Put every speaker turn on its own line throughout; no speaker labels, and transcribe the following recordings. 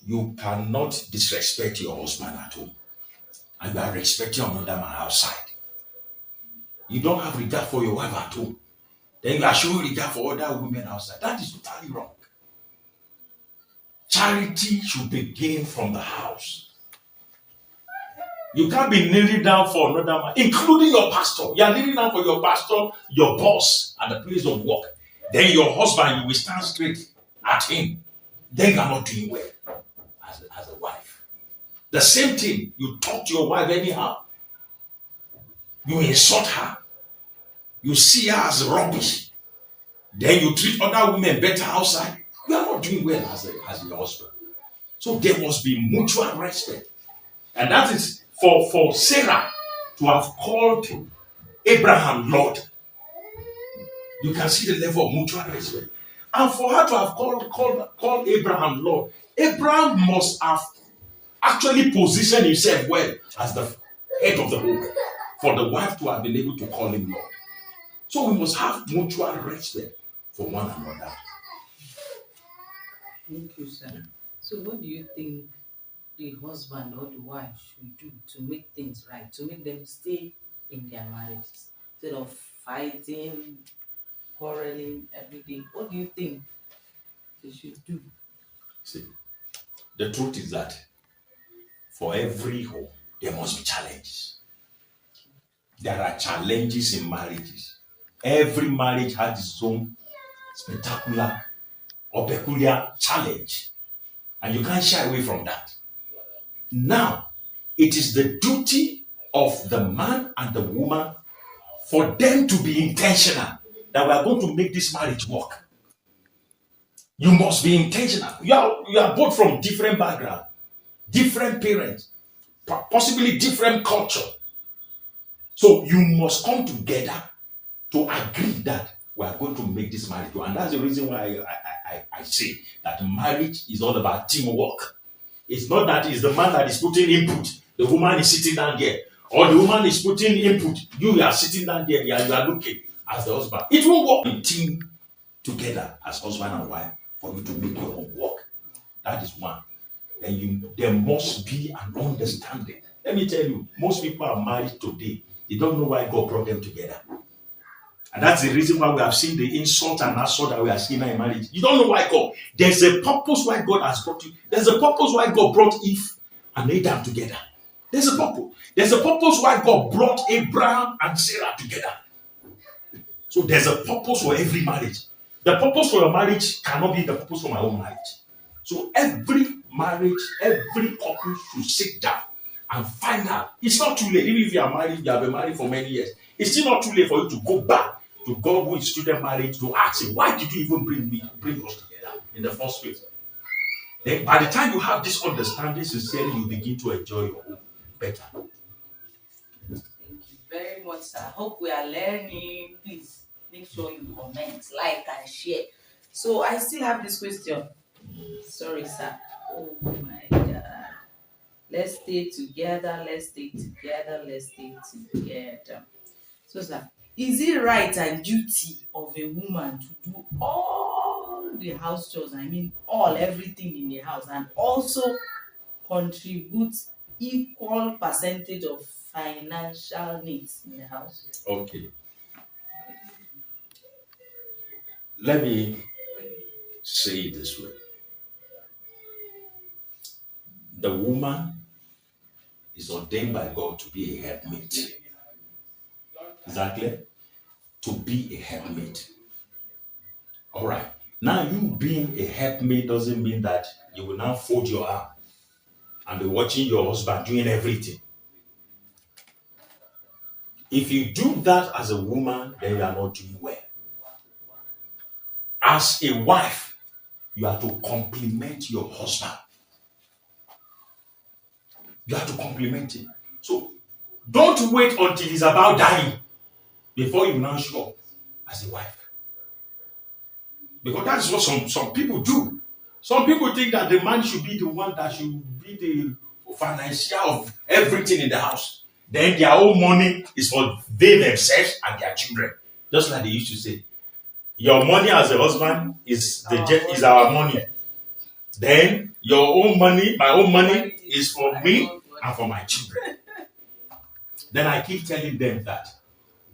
you cannot disrespect your husband at home, and you are respecting another man outside. You don't have regard for your wife at home, then you are showing regard for other women outside. That is totally wrong. Charity should begin from the house. You can't be kneeling down for another man, including your pastor. You are kneeling down for your pastor, your boss at the place of work. Then your husband, you will stand straight at him. Then you are not doing well as a wife. The same thing, you talk to your wife anyhow. You insult her. You see her as rubbish. Then you treat other women better outside. You are not doing well as your husband. So there must be mutual respect. And that is for Sarah to have called Abraham Lord. You can see the level of mutual respect. And for her to have called Abraham Lord, Abraham must have actually positioned himself well as the head of the home for the wife to have been able to call him Lord. So we must have mutual respect for one another.
Thank you, sir. So what do you think the husband or the wife should do to make things right, to make them stay in their marriages instead of fighting, quarreling every day? What do you think they should do?
See, the truth is that for every home, there must be challenges. There are challenges in marriages. Every marriage has its own spectacular or peculiar challenge. And you can't shy away from that. Now, it is the duty of the man and the woman for them to be intentional that we are going to make this marriage work. You must be intentional. You are both from different backgrounds, different parents, possibly different culture. So you must come together to agree that we are going to make this marriage work. And that's the reason why I say that marriage is all about teamwork. It's not that it's the man that is putting input, the woman is sitting down there, or the woman is putting input, you are sitting down there, you are looking as the husband. It won't work in team together as husband and wife for you to make your own work. That is one. Then there must be an understanding. Let me tell you, most people are married today. They don't know why God brought them together. And that's the reason why we have seen the insult and assault that we are seeing in marriage. You don't know why God. There's a purpose why God has brought you. There's a purpose why God brought Eve and Adam together. There's a purpose. There's a purpose why God brought Abraham and Sarah together. So there's a purpose for every marriage. The purpose for your marriage cannot be the purpose for my own marriage. So every marriage, every couple should sit down and find out. It's not too late. Even if you are married, you have been married for many years. It's still not too late for you to go back to God who instituted marriage to ask him, why did you even bring us together in the first place? Then by the time you have this understanding, sincerely, you begin to enjoy your home better.
Thank you very much, sir. I hope we are learning. Please make sure you comment, like, and share. So I still have this question. Sorry, sir. Oh my God. Let's stay together. Let's stay together. Let's stay together. So, sir, is it right and duty of a woman to do all the house chores? I mean, everything in the house, and also contribute equal percentage of financial needs in the house?
Okay. Let me say it this way. The woman is ordained by God to be a helpmate. Is that clear? To be a helpmate. All right. Now, you being a helpmate doesn't mean that you will now fold your arm and be watching your husband doing everything. If you do that as a woman, then you are not doing well. As a wife, you have to compliment your husband. You have to compliment him. So don't wait until he's about dying before you now show up as a wife. Because that's what some people do. Some people think that the man should be the one that should be the financier of everything in the house. Then their own money is for they themselves and their children. Just like they used to say, your money as a husband is our money. Then your own money, my own money is for me and for my children. Then I keep telling them that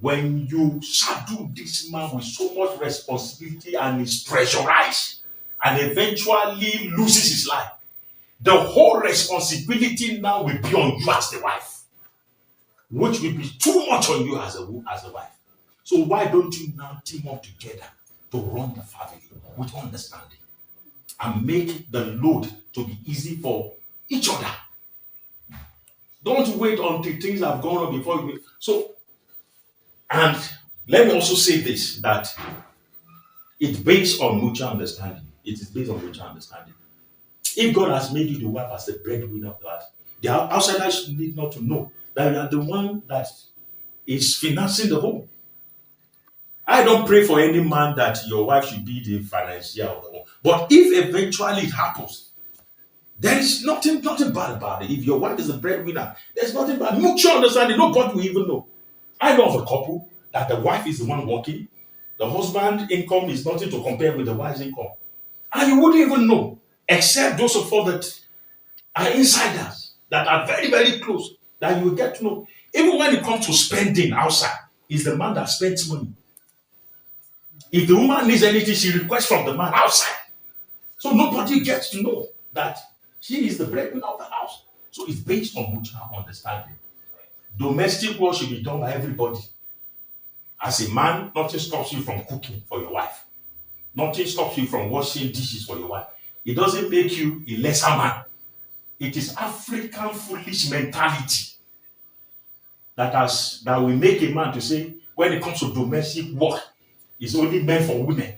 when you saddle this man with so much responsibility and is pressurized and eventually loses his life, the whole responsibility now will be on you as the wife, which will be too much on you as a wife. So why don't you now team up together to run the family with understanding and make the load to be easy for each other? Don't wait until things have gone on before you. So, and let me also say this, that it's based on mutual understanding. It is based on mutual understanding. If God has made you the wife as the breadwinner of the house, the outsiders need not to know that you are the one that is financing the home. I don't pray for any man that your wife should be the financier of the home. But if eventually it happens, there is nothing bad about it. If your wife is the breadwinner, there's nothing bad. Mutual understanding, nobody will even know. I know of a couple that the wife is the one working. The husband's income is nothing to compare with the wife's income. And you wouldn't even know, except those of us that are insiders, that are very, very close, that you will get to know. Even when it comes to spending outside, it's the man that spends money. If the woman needs anything, she requests from the man outside. So nobody gets to know that she is the breadwinner of the house. So it's based on mutual understanding. Domestic work should be done by everybody. As a man, nothing stops you from cooking for your wife. Nothing stops you from washing dishes for your wife. It doesn't make you a lesser man. It is African foolish mentality that will make a man to say, when it comes to domestic work, it's only meant for women.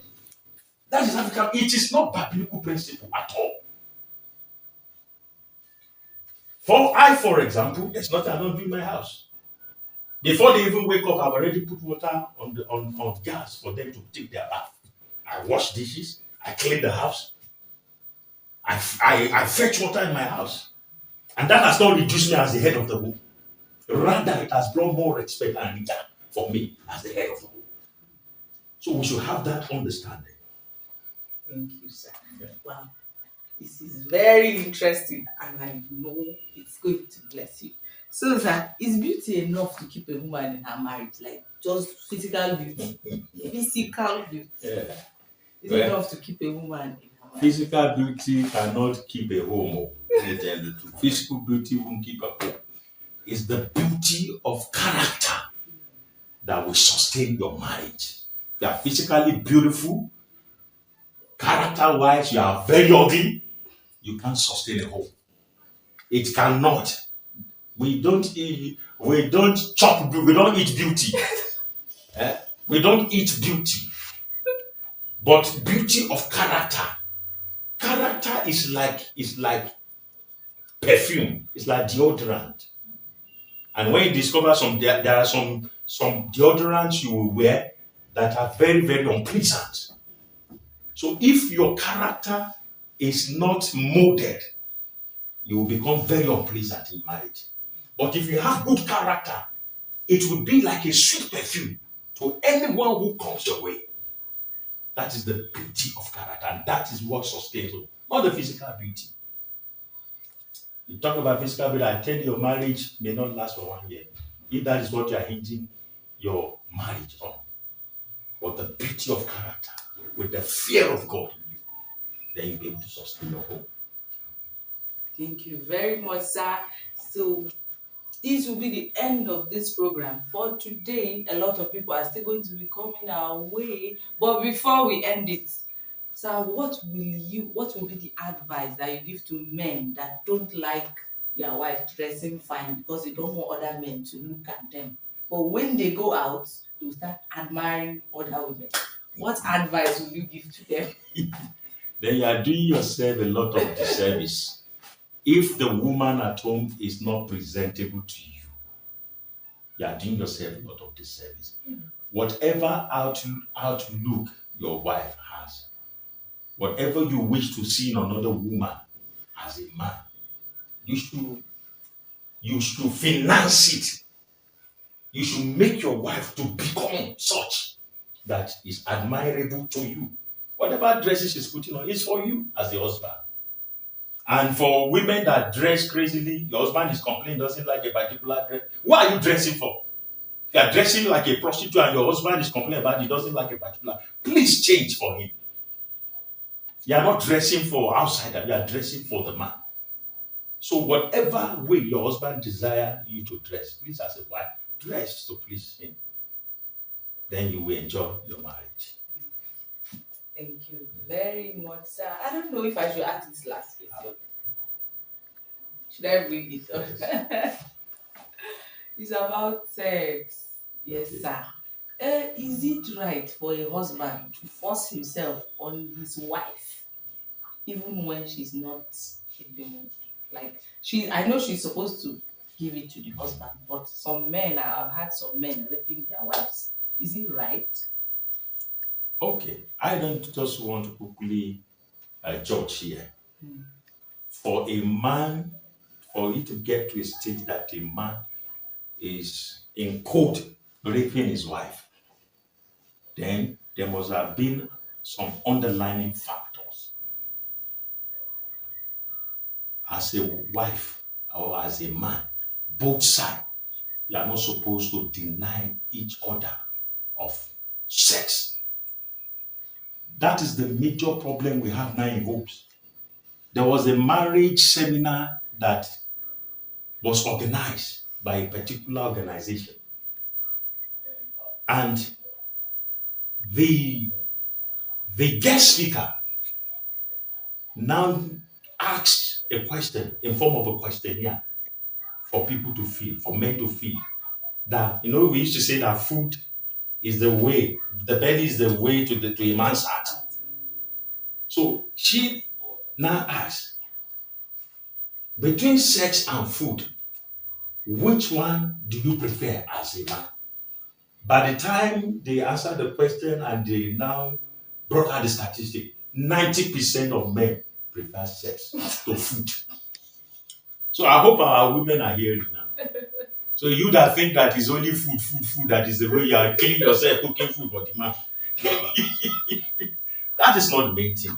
That is African. It is not biblical principle at all. For example, there's nothing I don't do in my house. Before they even wake up, I've already put water on gas for them to take their bath. I wash dishes, I clean the house, I fetch water in my house. And that has not reduced me as the head of the home. Rather, it has brought more respect and regard for me as the head of the home. So we should have that understanding.
Thank you, sir. Yeah. Wow. This is very interesting, and I know it's going to bless you. So, sir, is beauty enough to keep a woman in her marriage? Like just physical beauty? Physical beauty.
Yeah.
Is it enough to keep a woman in her marriage?
Physical beauty cannot keep a home. Physical beauty won't keep a home. It's the beauty of character that will sustain your marriage. You are physically beautiful, character-wise, you are very ugly, you can't sustain a home. It cannot. We don't eat beauty. We don't eat beauty. But beauty of character. Character is like perfume. It's like deodorant. And when you discover there are some deodorants you will wear that are very, very unpleasant. So if your character is not molded, you will become very unpleasant in marriage. But if you have good character, it will be like a sweet perfume to anyone who comes your way. That is the beauty of character, and that is what sustains you, not the physical beauty. You talk about physical beauty, I tell you, your marriage may not last for 1 year. If that is what you are hinging your marriage on. But the beauty of character, with the fear of God in you, then you'll be able to sustain your home.
Thank you very much, sir. So this will be the end of this program. For today, a lot of people are still going to be coming our way. But before we end it, sir, what will be the advice that you give to men that don't like their wife dressing fine because they don't want other men to look at them? But when they go out, they'll start admiring other women. What advice will you give to them?
Then you are doing yourself a lot of disservice. If the woman at home is not presentable to you, you are doing yourself a lot of disservice. Whatever outlook your wife has, whatever you wish to see in another woman as a man, you should finance it. You should make your wife to become such that is admirable to you. Whatever dresses she's putting on is for you as the husband. And for women that dress crazily, your husband is complaining, doesn't like a particular dress. What are you dressing for? If you are dressing like a prostitute and your husband is complaining about it, doesn't like a particular, please change for him. You are not dressing for outsider, you are dressing for the man. So whatever way your husband desires you to dress, please as a wife, dress to please him. Then you will enjoy your marriage.
Thank you very much, sir. I don't know if I should ask this last question. Should I read it? It's about sex. Yes, sir. Is it right for a husband to force himself on his wife, even when she's not in the mood? Like I know she's supposed to give it to the husband, but some men, I've had some men raping their wives. Is it right?
Okay, I don't just want to quickly judge here. For a man, for you to get to a stage that a man is in quote raping his wife, then there must have been some underlying factors. As a wife or as a man, both sides, you are not supposed to deny each other of sex. That is the major problem we have now in homes. There was a marriage seminar that was organized by a particular organization. And the guest speaker now asked a question in form of a questionnaire for people to feel, for men to feel that, we used to say that food is the way, the belly is the way to a man's heart. So she now asked, between sex and food, which one do you prefer as a man? By the time they answered the question and they now brought out the statistic, 90% of men prefer sex to food. So I hope our women are hearing now. So you that think that is only food, that is the way you are killing yourself cooking food for the man. That is not the main thing.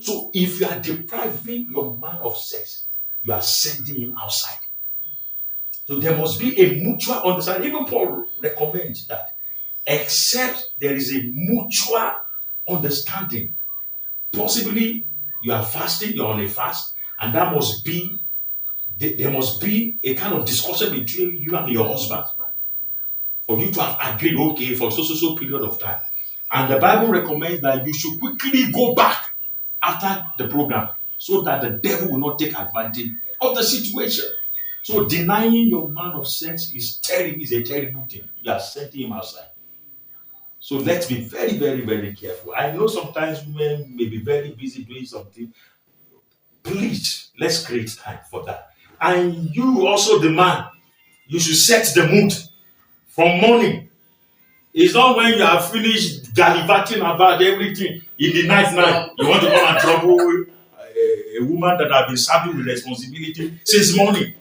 So if you are depriving your man of sex, you are sending him outside. So there must be a mutual understanding. Even Paul recommends that except there is a mutual understanding. Possibly you are fasting, you're on a fast, and there must be a kind of discussion between you and your husband for you to have agreed, okay, for so period of time. And the Bible recommends that you should quickly go back after the program so that the devil will not take advantage of the situation. So denying your man of sex is a terrible thing. You are sending him outside. So let's be very, very, very careful. I know sometimes women may be very busy doing something. Please, let's create time for that. And you also, the man, you should set the mood from morning. It's not when you have finished gallivanting about everything in the night you want to come and trouble a woman that has been saddled with responsibility since morning.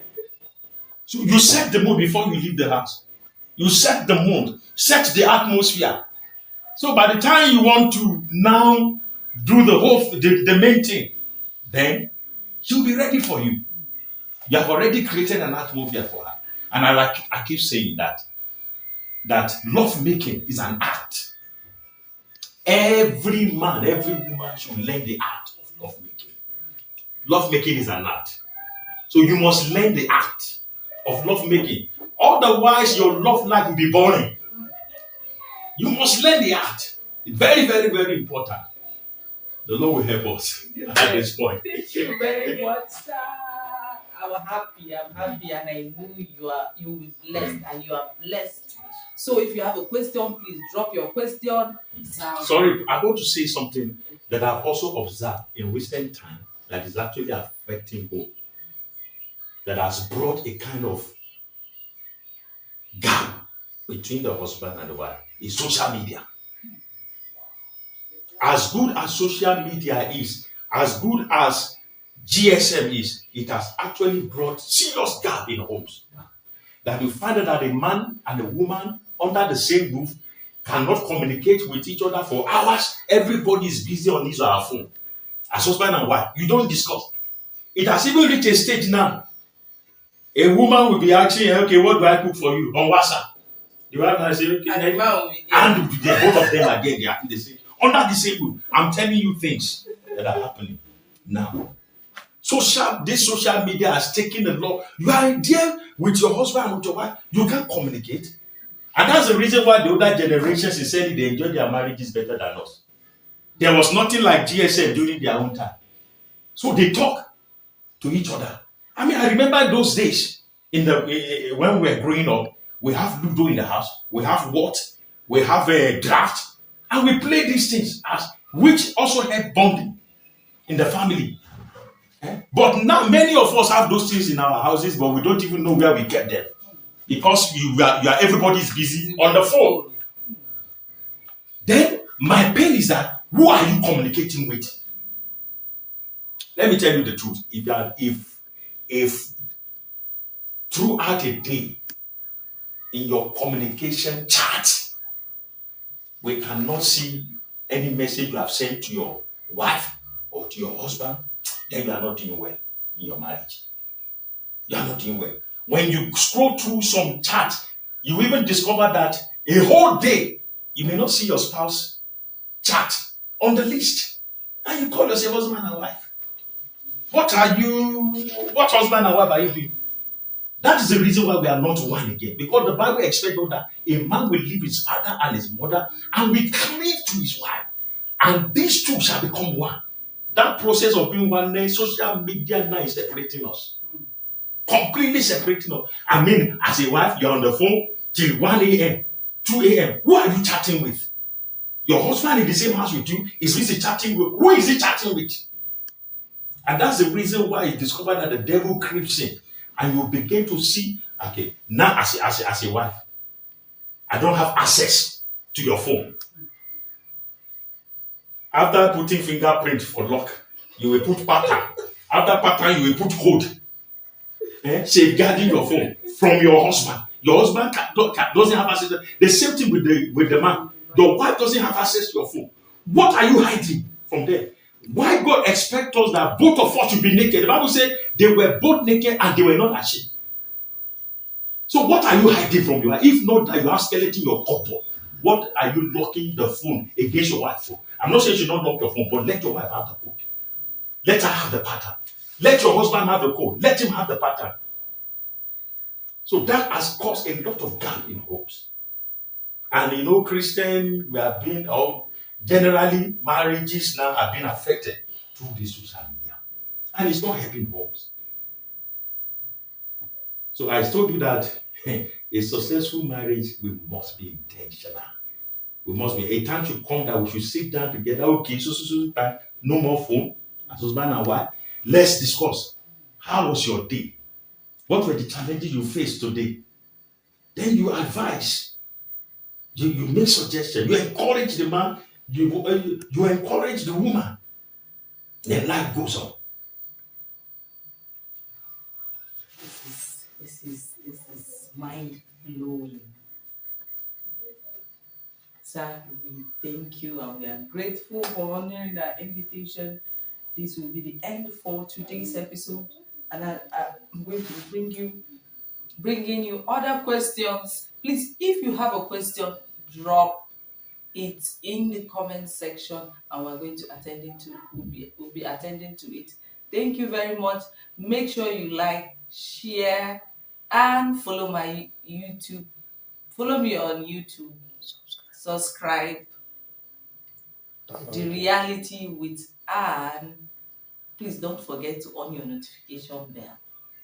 So you set the mood before you leave the house. You set the mood, set the atmosphere. So by the time you want to now do the main thing, then she'll be ready for you. You have already created an atmosphere for her. And I keep saying that love making is an art. Every man, every woman should learn the art of love making. Love making is an art. So you must learn the art of love making. Otherwise, your love life will be boring. You must learn the art. Very, very, very important. The Lord will help us at this point.
Thank you very much, sir. I'm happy, and I know you will be blessed, and you are blessed. So if you have a question, please drop your question.
Sorry, I want to say something that I've also observed in recent time that is actually affecting home. That has brought a kind of gap between the husband and the wife is social media. As good as social media is, as good as GSM is, it has actually brought serious gap in homes. That you find that a man and a woman under the same roof cannot communicate with each other for hours. Everybody is busy on his or her phone. As husband and wife, you don't discuss. It has even reached a stage now. A woman will be asking, okay, what do I cook for you on WhatsApp? The wife might say, okay,
And the man will be there.
and both of them are there. They are the same, under the same roof. I'm telling you things that are happening now. This social media has taken a lot. You are there with your husband and with your wife. You can't communicate. And that's the reason why the older generations is saying they enjoy their marriages better than us. There was nothing like GSM during their own time. So they talk to each other. I mean, I remember those days when we were growing up, we have Ludo in the house, we have what? We have a draft, and we play these things which also help bonding in the family. But now many of us have those things in our houses, but we don't even know where we kept them. Because everybody's busy on the phone. Then my pain is that who are you communicating with? Let me tell you the truth. If throughout a day in your communication chat, we cannot see any message you have sent to your wife or to your husband, then you are not doing well in your marriage. You are not doing well. When you scroll through some chats, you even discover that a whole day you may not see your spouse chat on the list. And you call yourself husband and wife. What husband and wife are you doing? That is the reason why we are not one again. Because the Bible expects that a man will leave his father and his mother and will cleave to his wife. And these two shall become one. That process of being one, social media now is separating us. Completely separating us. I mean, as a wife, you're on the phone till 1 a.m., 2 a.m. Who are you chatting with? Your husband in the same house with you is busy chatting with. Who is he chatting with? And that's the reason why you discover that the devil creeps in. And you begin to see, okay, now as a wife, I don't have access to your phone. After putting fingerprint for lock, you will put pattern. After pattern, you will put code. Safeguarding your phone from your husband. Your husband doesn't have access. The same thing with the man. Your wife doesn't have access to your phone. What are you hiding from them? Why God expects us that both of us should be naked? The Bible said they were both naked and they were not ashamed. So what are you hiding from your wife? If not that you have skeleton in your cupboard, what are you locking the phone against your wife for? I'm not saying you should not lock your phone, but let your wife have the code. Let her have the pattern. Let your husband have the code. Let him have the pattern. So that has caused a lot of gap in homes. And Christian, we have been, generally, marriages now have been affected through this social media. And it's not helping homes. So I told you that a successful marriage, we must be intentional. We must be, a time should come that we should sit down together. Okay, so time, no more phone, as husband and wife. Let's discuss. How was your day? What were the challenges you faced today? Then you advise. You make suggestions. You encourage the man. You encourage the woman. Then life goes on.
This is mind blowing. Sir, we thank you and we are grateful for honoring our invitation. This will be the end for today's episode, and I'm going to bringing you other questions. Please, if you have a question, drop it in the comment section, and we're going to we'll be attending to it. Thank you very much. Make sure you like, share, and follow my YouTube. Follow me on YouTube. Subscribe. The Reality with Anne. Please don't forget to on your notification bell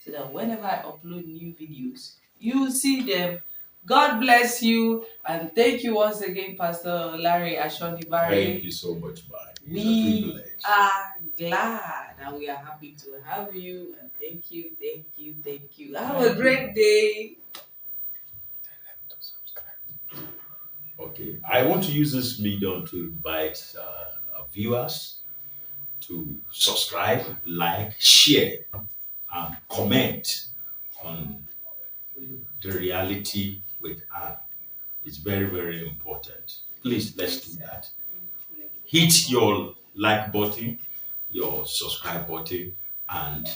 so that whenever I upload new videos, you see them. God bless you, and thank you once again, Pastor Larry Ashonibare.
Thank you so much, bye.
We are glad and we are happy to have you, and thank you. Have a great day.
Okay, I want to use this medium to invite viewers to subscribe, like, share, and comment on The Reality with Anne. It's very, very important. Please, let's do that. Hit your like button, your subscribe button, and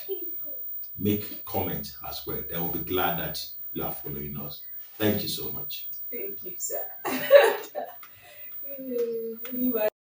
make comments as well. They will be glad that you are following us. Thank you so much.
Thank you, sir.